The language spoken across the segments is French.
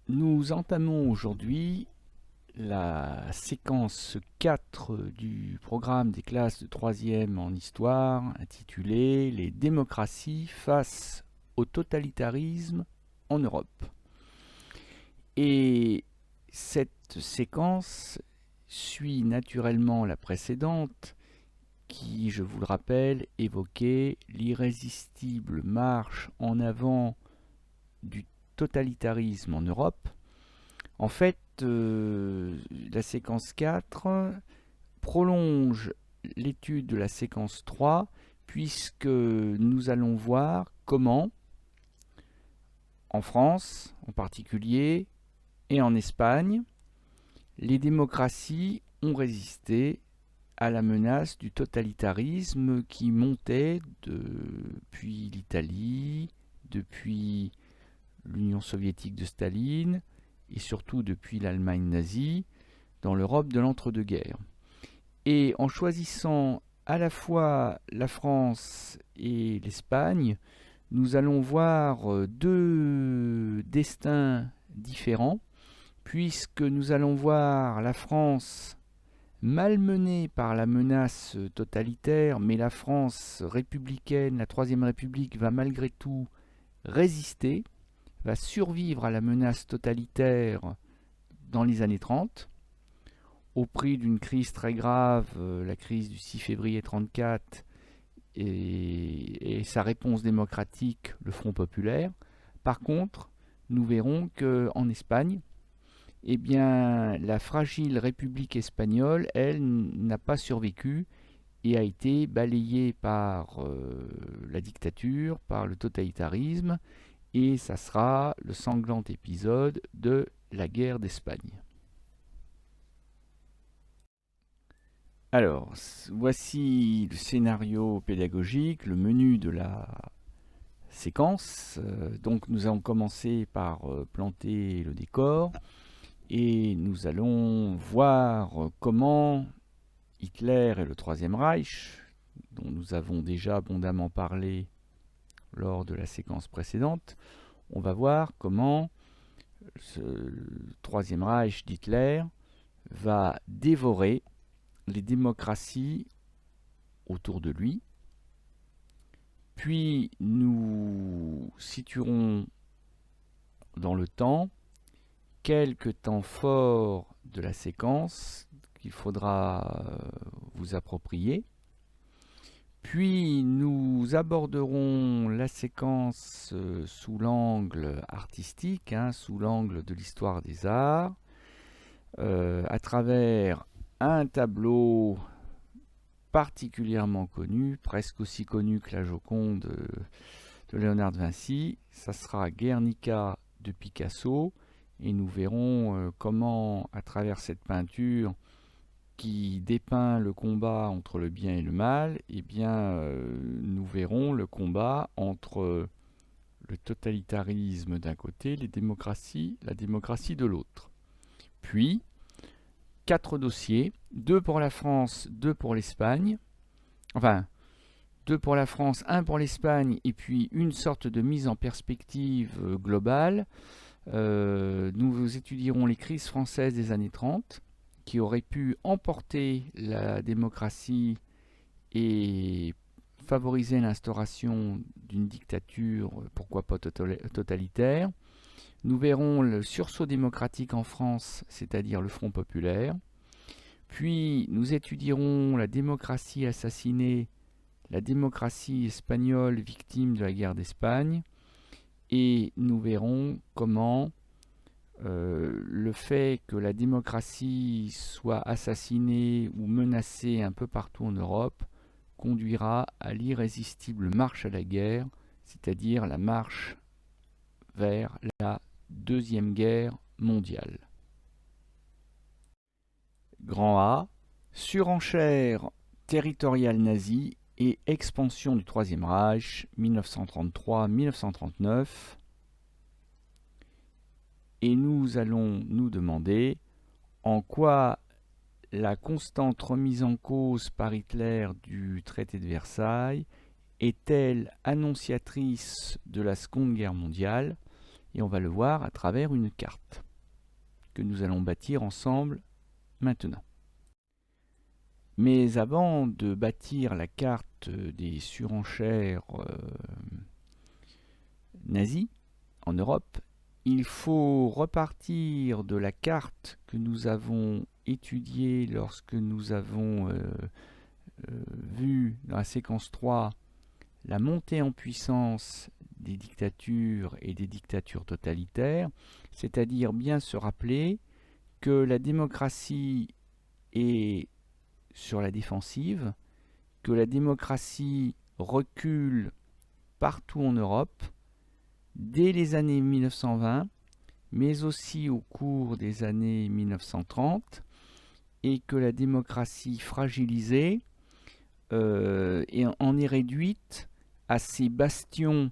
Nous entamons aujourd'hui la séquence 4 du programme des classes de 3e en histoire intitulée Les démocraties face au totalitarisme en Europe. Et cette séquence suit naturellement la précédente qui, je vous le rappelle, évoquait l'irrésistible marche en avant du totalitarisme en Europe. En fait, la séquence 4 prolonge l'étude de la séquence 3 puisque nous allons voir comment, en France en particulier et en Espagne, les démocraties ont résisté à la menace du totalitarisme qui montait depuis l'Italie, depuis l'Union soviétique de Staline et surtout depuis l'Allemagne nazie dans l'Europe de l'entre-deux-guerres. Et en choisissant à la fois la France et l'Espagne, nous allons voir deux destins différents, puisque nous allons voir la France malmenée par la menace totalitaire, mais la France républicaine, la Troisième République, va malgré tout résister, va survivre à la menace totalitaire dans les années 30, au prix d'une crise très grave, la crise du 6 février 1934, et sa réponse démocratique, le Front populaire. Par contre, nous verrons qu'en Espagne, eh bien, la fragile République espagnole, elle, n'a pas survécu et a été balayée par la dictature, par le totalitarisme, et ça sera le sanglant épisode de la guerre d'Espagne. Alors, voici le scénario pédagogique, le menu de la séquence. Donc nous allons commencer par planter le décor et nous allons voir comment Hitler et le Troisième Reich, dont nous avons déjà abondamment parlé lors de la séquence précédente, on va voir comment ce Troisième Reich d'Hitler va dévorer les démocraties autour de lui. Puis nous situerons dans le temps quelques temps forts de la séquence qu'il faudra vous approprier. Puis nous aborderons la séquence sous l'angle artistique, sous l'angle de l'histoire des arts, à travers un tableau particulièrement connu, presque aussi connu que la Joconde de Léonard de Vinci. Ça sera Guernica de Picasso, et nous verrons comment, à travers cette peinture qui dépeint le combat entre le bien et le mal, eh bien, nous verrons le combat entre le totalitarisme d'un côté, la démocratie de l'autre. Puis, 4 dossiers, 2 pour la France, 2 pour l'Espagne, enfin, 2 pour la France, 1 pour l'Espagne, et puis une sorte de mise en perspective globale. Nous étudierons les crises françaises des années 30, qui auraient pu emporter la démocratie et favoriser l'instauration d'une dictature, pourquoi pas totalitaire. Nous verrons le sursaut démocratique en France, c'est-à-dire le Front populaire. Puis nous étudierons la démocratie assassinée, la démocratie espagnole victime de la guerre d'Espagne. Et nous verrons comment le fait que la démocratie soit assassinée ou menacée un peu partout en Europe conduira à l'irrésistible marche à la guerre, c'est-à-dire la marche vers la Deuxième Guerre mondiale. Grand A, surenchère territoriale nazie et expansion du Troisième Reich, 1933-1939. Et nous allons nous demander en quoi la constante remise en cause par Hitler du traité de Versailles est-elle annonciatrice de la Seconde Guerre mondiale Et on va le voir à travers une carte que nous allons bâtir ensemble maintenant. Mais avant de bâtir la carte des surenchères nazies en Europe, il faut repartir de la carte que nous avons étudiée lorsque nous avons vu dans la séquence 3 la montée en puissance des dictatures et des dictatures totalitaires, c'est-à-dire bien se rappeler que la démocratie est sur la défensive, que la démocratie recule partout en Europe, dès les années 1920, mais aussi au cours des années 1930, et que la démocratie fragilisée en est réduite à ces bastions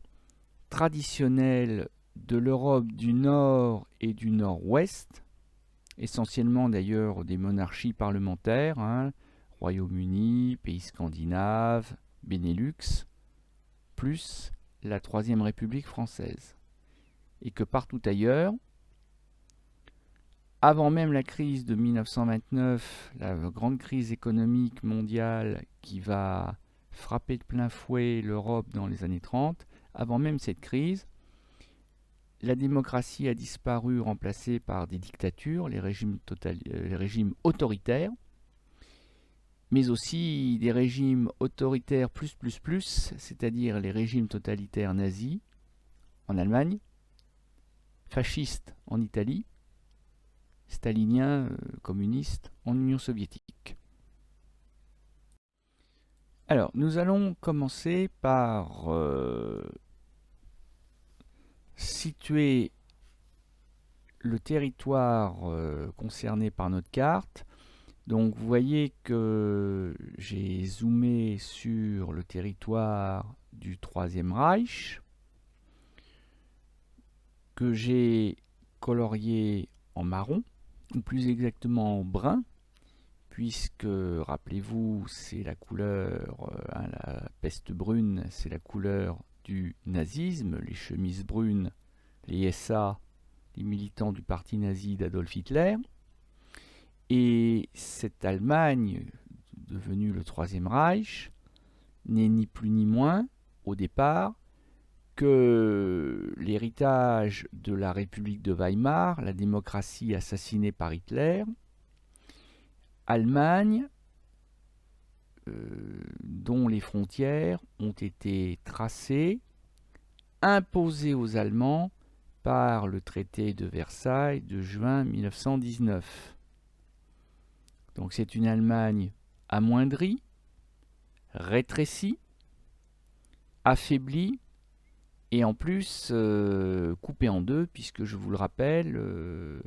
traditionnels de l'Europe du Nord et du Nord-Ouest, essentiellement d'ailleurs des monarchies parlementaires, Royaume-Uni, pays scandinaves, Benelux, plus la Troisième République française. Et que partout ailleurs, avant même la crise de 1929, la grande crise économique mondiale qui va frapper de plein fouet l'Europe dans les années 30, avant même cette crise, la démocratie a disparu, remplacée par des dictatures, les régimes autoritaires, mais aussi des régimes autoritaires c'est-à-dire les régimes totalitaires nazis en Allemagne, fascistes en Italie, staliniens, communistes en Union soviétique. Alors, nous allons commencer par situer le territoire concerné par notre carte. Donc vous voyez que j'ai zoomé sur le territoire du Troisième Reich, que j'ai colorié en marron, ou plus exactement en brun, puisque, rappelez-vous, c'est la couleur, la peste brune, c'est la couleur du nazisme, les chemises brunes, les SA, les militants du parti nazi d'Adolf Hitler. Et cette Allemagne, devenue le Troisième Reich, n'est ni plus ni moins, au départ, que l'héritage de la République de Weimar, la démocratie assassinée par Hitler, Allemagne, dont les frontières ont été tracées, imposées aux Allemands par le traité de Versailles de juin 1919. Donc c'est une Allemagne amoindrie, rétrécie, affaiblie, et en plus coupée en deux, puisque je vous le rappelle,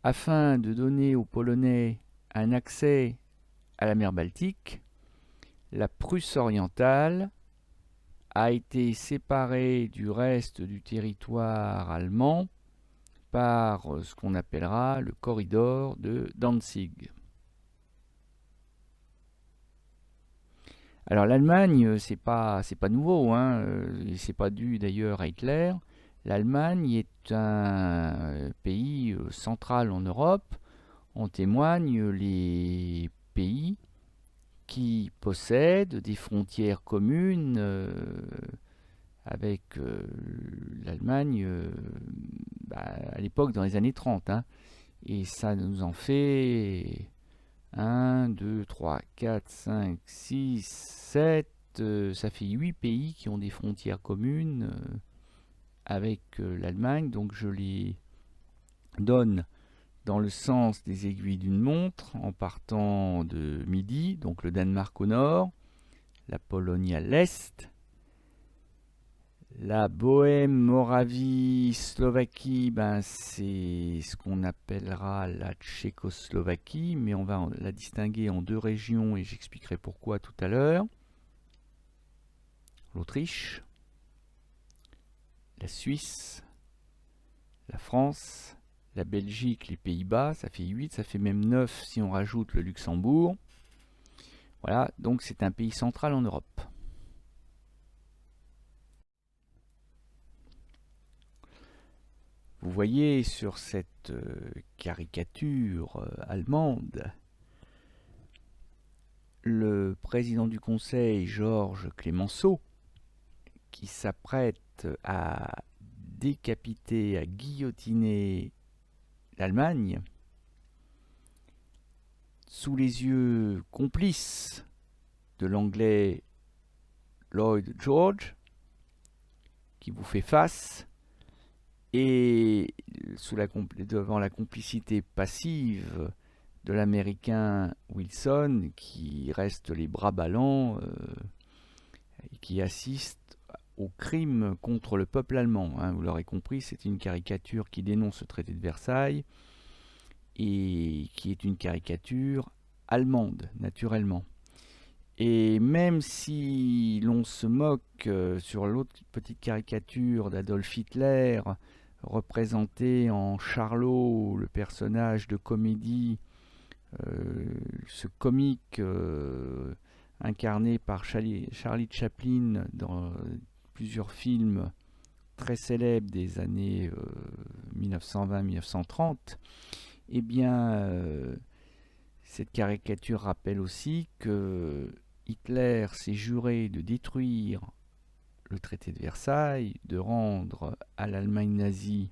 afin de donner aux Polonais un accès à la mer Baltique, la Prusse orientale a été séparée du reste du territoire allemand par ce qu'on appellera le corridor de Danzig. Alors l'Allemagne, c'est pas nouveau, c'est pas dû d'ailleurs à Hitler. L'Allemagne est un pays central en Europe. En témoignent les pays qui possèdent des frontières communes avec l'Allemagne à l'époque dans les années 30. Et ça nous en fait 1, 2, 3, 4, 5, 6, 7, ça fait 8 pays qui ont des frontières communes avec l'Allemagne. Donc je les donne dans le sens des aiguilles d'une montre, en partant de midi, donc le Danemark au nord, la Pologne à l'est, la Bohême, Moravie, Slovaquie, c'est ce qu'on appellera la Tchécoslovaquie, mais on va la distinguer en deux régions et j'expliquerai pourquoi tout à l'heure. L'Autriche, la Suisse, la France, la Belgique, les Pays-Bas, ça fait 8, ça fait même 9 si on rajoute le Luxembourg. Voilà, donc c'est un pays central en Europe. Vous voyez sur cette caricature allemande le président du Conseil, Georges Clemenceau, qui s'apprête à décapiter, à guillotiner l'Allemagne, sous les yeux complices de l'anglais Lloyd George, qui vous fait face, et devant la complicité passive de l'américain Wilson, qui reste les bras ballants et qui assiste au crime contre le peuple allemand. Vous l'aurez compris, c'est une caricature qui dénonce le traité de Versailles et qui est une caricature allemande, naturellement. Et même si l'on se moque sur l'autre petite caricature d'Adolf Hitler, représenté en Charlot, le personnage de comédie, ce comique incarné par Charlie Chaplin dans plusieurs films très célèbres des années 1920-1930, eh bien, cette caricature rappelle aussi que Hitler s'est juré de détruire le traité de Versailles, de rendre à l'Allemagne nazie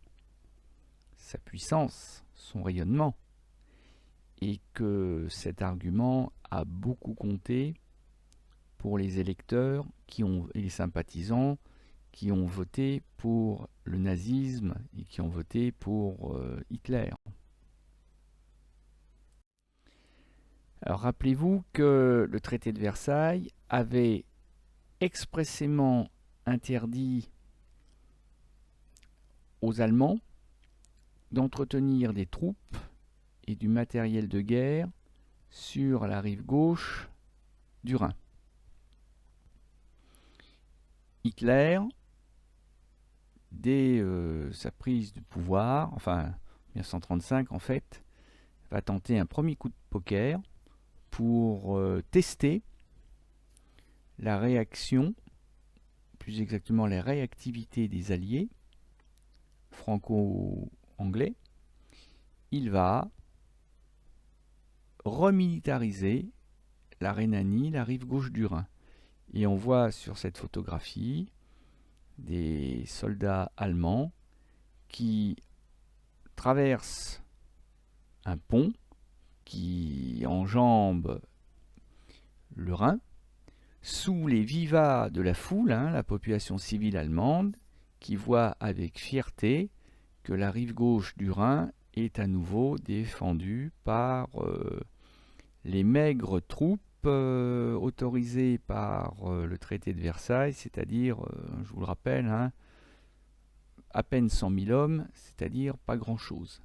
sa puissance, son rayonnement, et que cet argument a beaucoup compté pour les électeurs et les sympathisants qui ont voté pour le nazisme et qui ont voté pour Hitler. Alors rappelez-vous que le traité de Versailles avait expressément interdit aux Allemands d'entretenir des troupes et du matériel de guerre sur la rive gauche du Rhin. Hitler, dès sa prise de pouvoir, enfin 1935 en fait, va tenter un premier coup de poker pour tester la réaction, plus exactement la réactivité des alliés franco-anglais. Il va remilitariser la Rhénanie, la rive gauche du Rhin. Et on voit sur cette photographie des soldats allemands qui traversent un pont qui enjambe le Rhin, sous les vivas de la foule, la population civile allemande, qui voit avec fierté que la rive gauche du Rhin est à nouveau défendue par les maigres troupes autorisées par le traité de Versailles, c'est-à-dire, je vous le rappelle, à peine 100 000 hommes, c'est-à-dire pas grand-chose.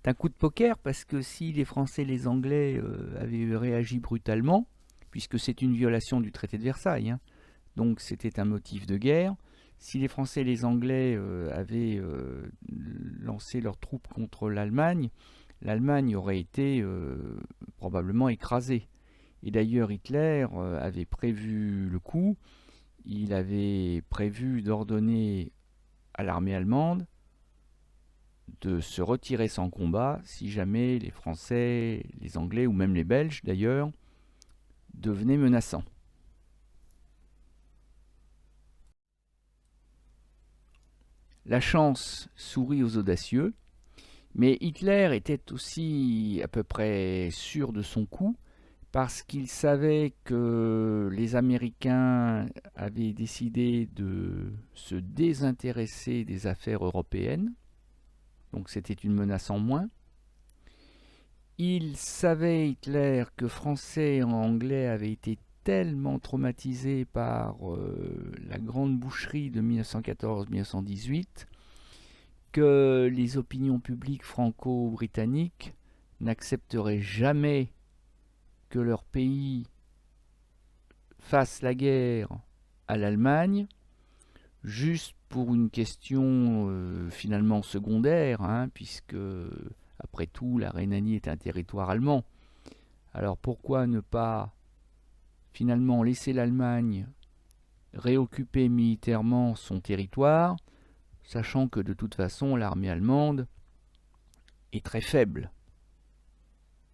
C'est un coup de poker parce que si les Français et les Anglais avaient réagi brutalement, puisque c'est une violation du traité de Versailles, donc c'était un motif de guerre, si les Français et les Anglais avaient lancé leurs troupes contre l'Allemagne, l'Allemagne aurait été probablement écrasée. Et d'ailleurs Hitler avait prévu le coup, il avait prévu d'ordonner à l'armée allemande de se retirer sans combat si jamais les Français, les Anglais ou même les Belges d'ailleurs devenaient menaçants. La chance sourit aux audacieux, mais Hitler était aussi à peu près sûr de son coup parce qu'il savait que les Américains avaient décidé de se désintéresser des affaires européennes, donc c'était une menace en moins. Il savait, Hitler, que Français et Anglais avaient été tellement traumatisés par la grande boucherie de 1914-1918 que les opinions publiques franco-britanniques n'accepteraient jamais que leur pays fasse la guerre à l'Allemagne, juste pour une question finalement secondaire, puisque après tout la Rhénanie est un territoire allemand. Alors pourquoi ne pas finalement laisser l'Allemagne réoccuper militairement son territoire sachant que de toute façon l'armée allemande est très faible.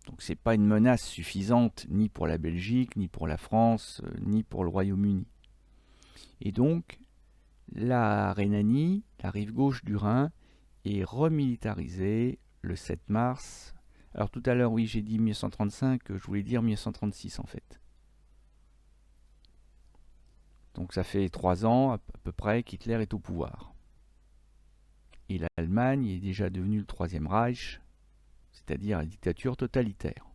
Donc c'est pas une menace suffisante ni pour la Belgique, ni pour la France, ni pour le Royaume-Uni. Et donc la Rhénanie, la rive gauche du Rhin, est remilitarisée le 7 mars. Alors tout à l'heure, oui, j'ai dit 1935, je voulais dire 1936 en fait. Donc ça fait 3 ans à peu près qu'Hitler est au pouvoir. Et l'Allemagne est déjà devenue le Troisième Reich, c'est-à-dire la dictature totalitaire.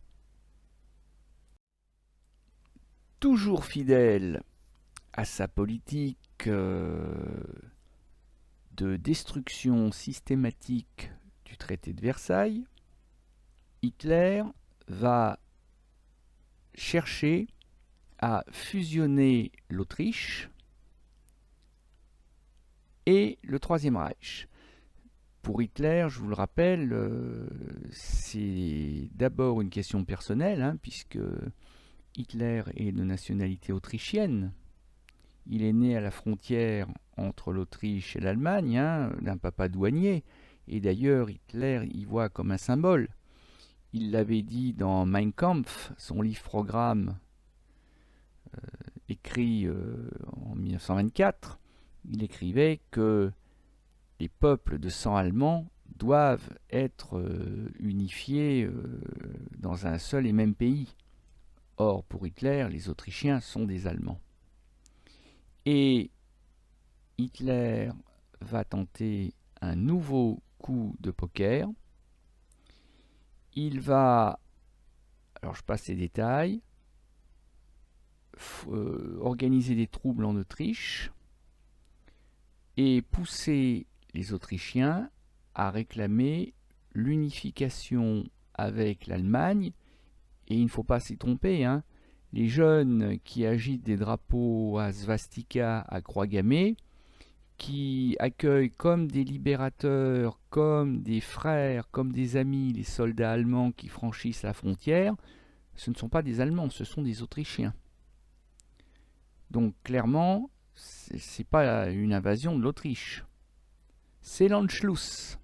Toujours fidèle à sa politique de destruction systématique du traité de Versailles, Hitler va chercher à fusionner l'Autriche et le Troisième Reich. Pour Hitler, je vous le rappelle, c'est d'abord une question personnelle, hein, puisque Hitler est de nationalité autrichienne. Il est né à la frontière entre l'Autriche et l'Allemagne, hein, d'un papa douanier. Et d'ailleurs, Hitler y voit comme un symbole. Il l'avait dit dans Mein Kampf, son livre-programme écrit en 1924. Il écrivait que les peuples de sang allemand doivent être unifiés dans un seul et même pays. Or, pour Hitler, les Autrichiens sont des Allemands. Et Hitler va tenter un nouveau coup de poker. Il va, alors je passe les détails, organiser des troubles en Autriche et pousser les Autrichiens à réclamer l'unification avec l'Allemagne. Et il ne faut pas s'y tromper, hein. Les jeunes qui agitent des drapeaux à svastika, à croix gammée, qui accueillent comme des libérateurs, comme des frères, comme des amis les soldats allemands qui franchissent la frontière, ce ne sont pas des Allemands, ce sont des Autrichiens. Donc clairement, c'est pas une invasion de l'Autriche. C'est l'Anschluss,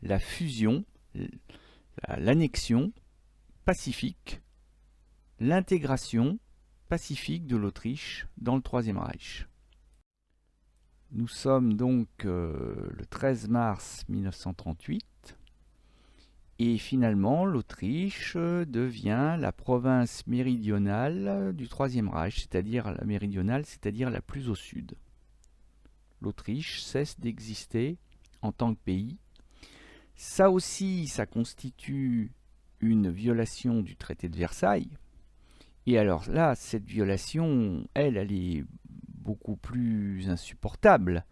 la fusion, l'annexion pacifique, l'intégration pacifique de l'Autriche dans le Troisième Reich. Nous sommes donc le 13 mars 1938 et finalement l'Autriche devient la province méridionale du Troisième Reich, c'est-à-dire la méridionale, c'est-à-dire la plus au sud. L'Autriche cesse d'exister en tant que pays. Ça aussi, ça constitue une violation du traité de Versailles. Et alors là, cette violation, elle est beaucoup plus insupportable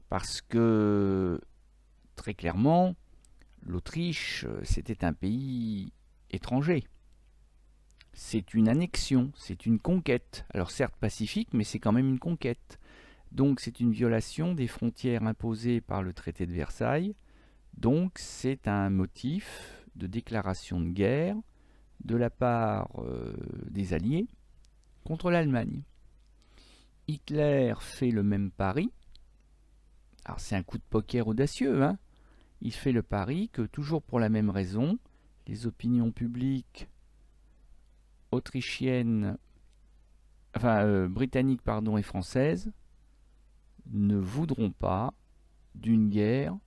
parce que, très clairement, l'Autriche, c'était un pays étranger. C'est une annexion, c'est une conquête. Alors certes pacifique, mais c'est quand même une conquête. Donc c'est une violation des frontières imposées par le traité de Versailles. Donc c'est un motif de déclaration de guerre de la part des Alliés contre l'Allemagne. Hitler fait le même pari. Alors c'est un coup de poker audacieux, hein. Il fait le pari que, toujours pour la même raison, les opinions publiques autrichiennes, britanniques et françaises ne voudront pas d'une guerre.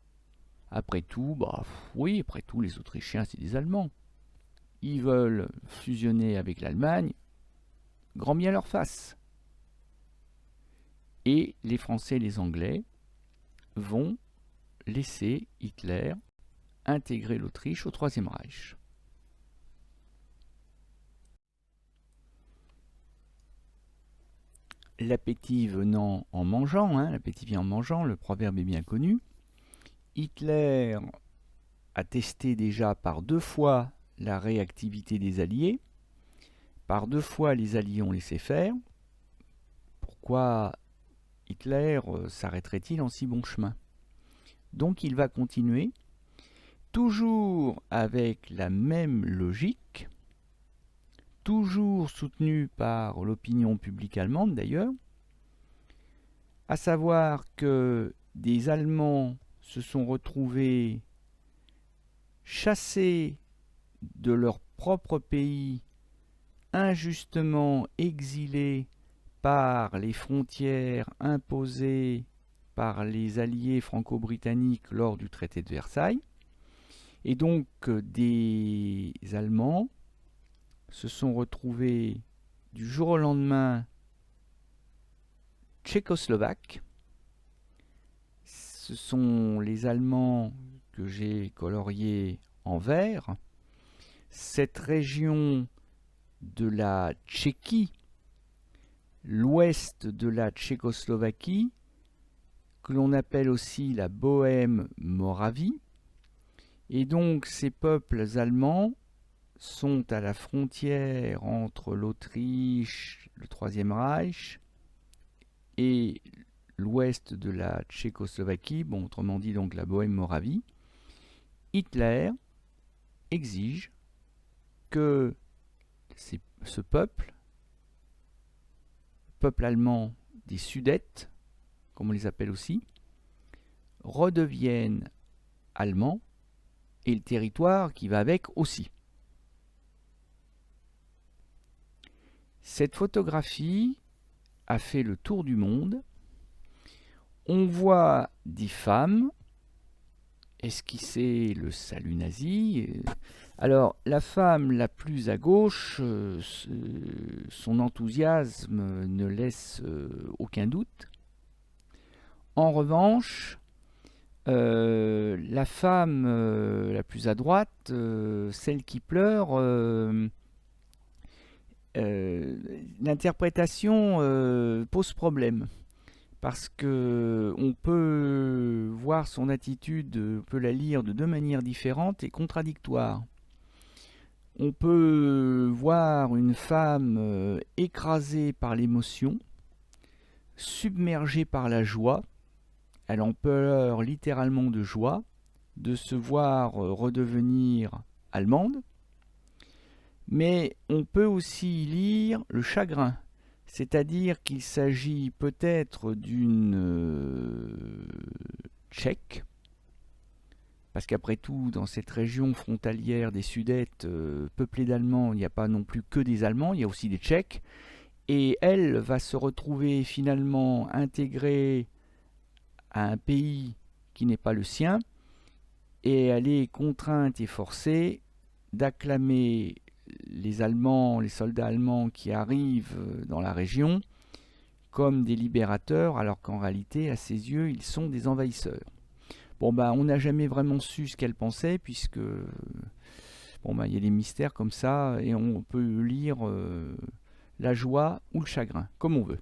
Après tout, après tout, les Autrichiens, c'est des Allemands. Ils veulent fusionner avec l'Allemagne, grand bien leur face. Et les Français et les Anglais vont laisser Hitler intégrer l'Autriche au Troisième Reich. L'appétit venant en mangeant, l'appétit vient en mangeant, le proverbe est bien connu. Hitler a testé déjà par 2 fois la réactivité des Alliés. Par 2 fois, les Alliés ont laissé faire. Pourquoi Hitler s'arrêterait-il en si bon chemin? Donc il va continuer, toujours avec la même logique, toujours soutenu par l'opinion publique allemande d'ailleurs, à savoir que des Allemands se sont retrouvés chassés de leur propre pays, injustement exilés par les frontières imposées par les alliés franco-britanniques lors du traité de Versailles. Et donc des Allemands se sont retrouvés du jour au lendemain tchécoslovaques. Ce sont les Allemands que j'ai coloriés en vert. Cette région de la Tchéquie, l'ouest de la Tchécoslovaquie, que l'on appelle aussi la Bohême-Moravie. Et donc ces peuples allemands sont à la frontière entre l'Autriche, le Troisième Reich, et l'ouest de la Tchécoslovaquie, bon, autrement dit donc la Bohême-Moravie. Hitler exige que ce peuple allemand des Sudètes, comme on les appelle aussi, redevienne allemand, et le territoire qui va avec aussi. Cette photographie a fait le tour du monde. On voit des femmes esquisser le salut nazi. Alors, la femme la plus à gauche, son enthousiasme ne laisse aucun doute. En revanche, la femme la plus à droite, celle qui pleure, l'interprétation pose problème. Parce que on peut voir son attitude, on peut la lire de deux manières différentes et contradictoires. On peut voir une femme écrasée par l'émotion, submergée par la joie. Elle en pleure littéralement de joie de se voir redevenir allemande. Mais on peut aussi lire le chagrin. C'est-à-dire qu'il s'agit peut-être d'une Tchèque, parce qu'après tout, dans cette région frontalière des Sudètes, peuplée d'Allemands, il n'y a pas non plus que des Allemands, il y a aussi des Tchèques, et elle va se retrouver finalement intégrée à un pays qui n'est pas le sien, et elle est contrainte et forcée d'acclamer les Allemands, les soldats allemands qui arrivent dans la région comme des libérateurs, alors qu'en réalité, à ses yeux, ils sont des envahisseurs. Bon, ben, on n'a jamais vraiment su ce qu'elle pensait, puisque bon, ben, il y a des mystères comme ça, et on peut lire la joie ou le chagrin, comme on veut.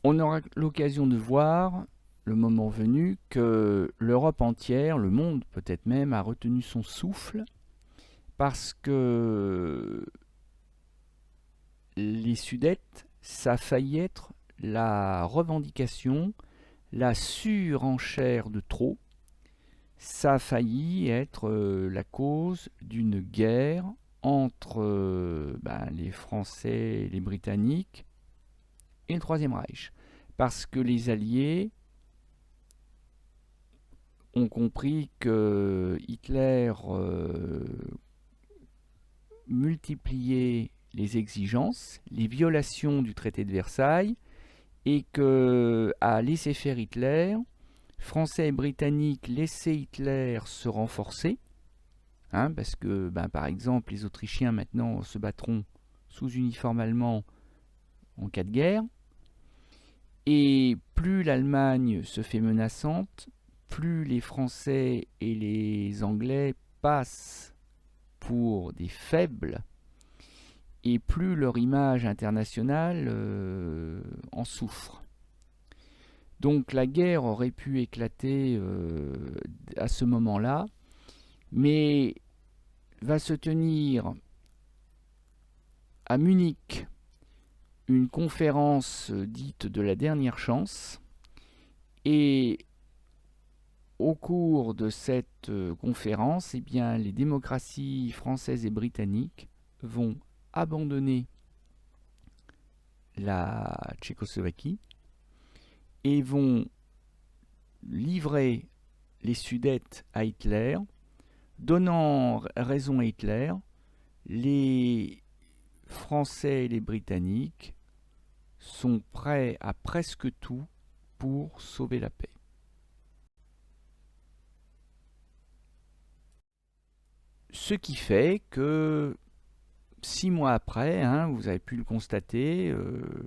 On aura l'occasion de voir, le moment venu, que l'Europe entière, le monde peut-être même, a retenu son souffle, parce que les Sudètes, ça a failli être la revendication, la surenchère de trop. Ça a failli être la cause d'une guerre entre les Français, les Britanniques et le Troisième Reich. Parce que les Alliés ont compris que Hitler multipliait les exigences, les violations du traité de Versailles, et que, à laisser faire Hitler, Français et Britanniques laissaient Hitler se renforcer, parce que, par exemple, les Autrichiens maintenant se battront sous uniforme allemand en cas de guerre, et plus l'Allemagne se fait menaçante, plus les Français et les Anglais passent pour des faibles, et plus leur image internationale en souffre. Donc la guerre aurait pu éclater à ce moment-là, mais va se tenir à Munich une conférence dite de la dernière chance, et au cours de cette conférence, les démocraties françaises et britanniques vont abandonner la Tchécoslovaquie et vont livrer les Sudètes à Hitler, donnant raison à Hitler. Les Français et les Britanniques sont prêts à presque tout pour sauver la paix. Ce qui fait que 6 mois après, vous avez pu le constater,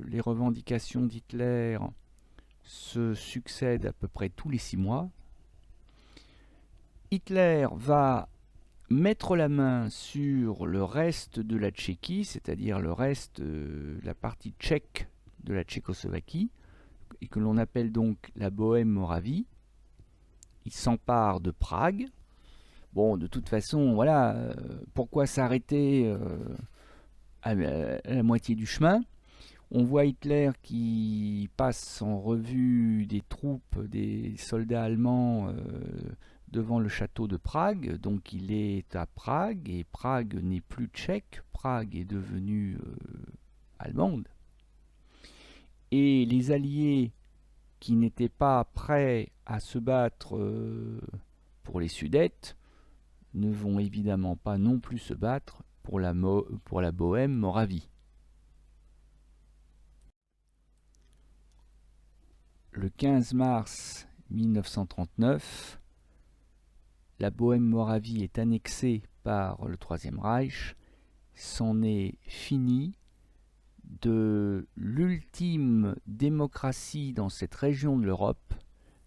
les revendications d'Hitler se succèdent à peu près tous les 6 mois. Hitler va mettre la main sur le reste de la Tchéquie, c'est-à-dire le reste de la partie tchèque de la Tchécoslovaquie, et que l'on appelle donc la Bohême-Moravie. Il s'empare de Prague. Bon, de toute façon, voilà, pourquoi s'arrêter à la moitié du chemin? On voit Hitler qui passe en revue des troupes, des soldats allemands devant le château de Prague. Donc il est à Prague, et Prague n'est plus tchèque, Prague est devenue allemande. Et les Alliés qui n'étaient pas prêts à se battre pour les Sudètes ne vont évidemment pas non plus se battre pour la Bohême-Moravie. Le 15 mars 1939, la Bohême-Moravie est annexée par le Troisième Reich. C'en est fini de l'ultime démocratie dans cette région de l'Europe,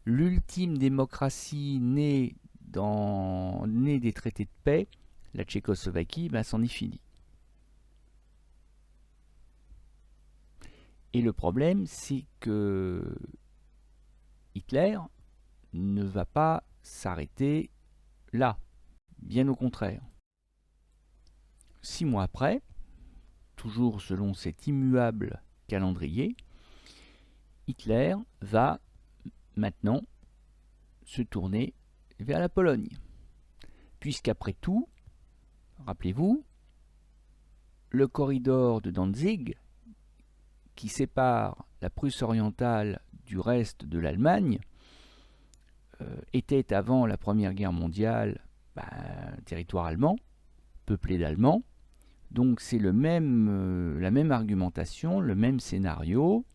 l'ultime démocratie née des traités de paix, la Tchécoslovaquie, c'en est fini. Et le problème, c'est que Hitler ne va pas s'arrêter là, bien au contraire. 6 mois après, toujours selon cet immuable calendrier, Hitler va maintenant se tourner vers la Pologne. Puisqu'après tout, rappelez-vous, le corridor de Danzig, qui sépare la Prusse orientale du reste de l'Allemagne, était avant la Première Guerre mondiale territoire allemand, peuplé d'Allemands. Donc c'est la même argumentation, le même scénario.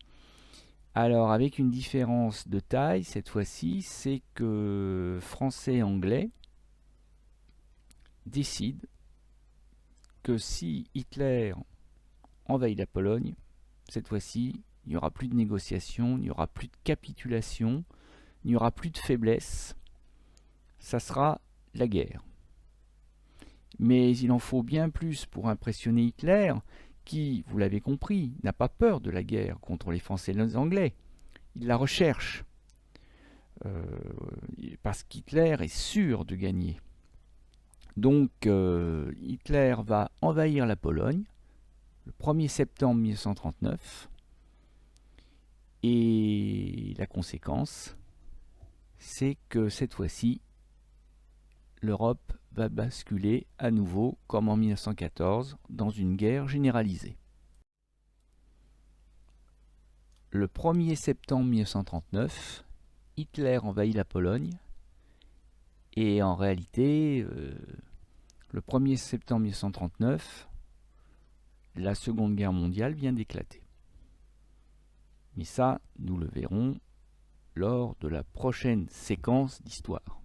Alors avec une différence de taille cette fois-ci, c'est que Français et Anglais décident que si Hitler envahit la Pologne, cette fois-ci, il n'y aura plus de négociations, il n'y aura plus de capitulation, il n'y aura plus de faiblesse, ça sera la guerre. Mais il en faut bien plus pour impressionner Hitler, qui, vous l'avez compris, n'a pas peur de la guerre contre les Français et les Anglais. Il la recherche, parce qu'Hitler est sûr de gagner. Donc Hitler va envahir la Pologne le 1er septembre 1939, et la conséquence, c'est que cette fois-ci, l'Europe va basculer à nouveau, comme en 1914, dans une guerre généralisée. Le 1er septembre 1939, Hitler envahit la Pologne, et en réalité, le 1er septembre 1939, la Seconde Guerre mondiale vient d'éclater. Mais ça, nous le verrons lors de la prochaine séquence d'histoire.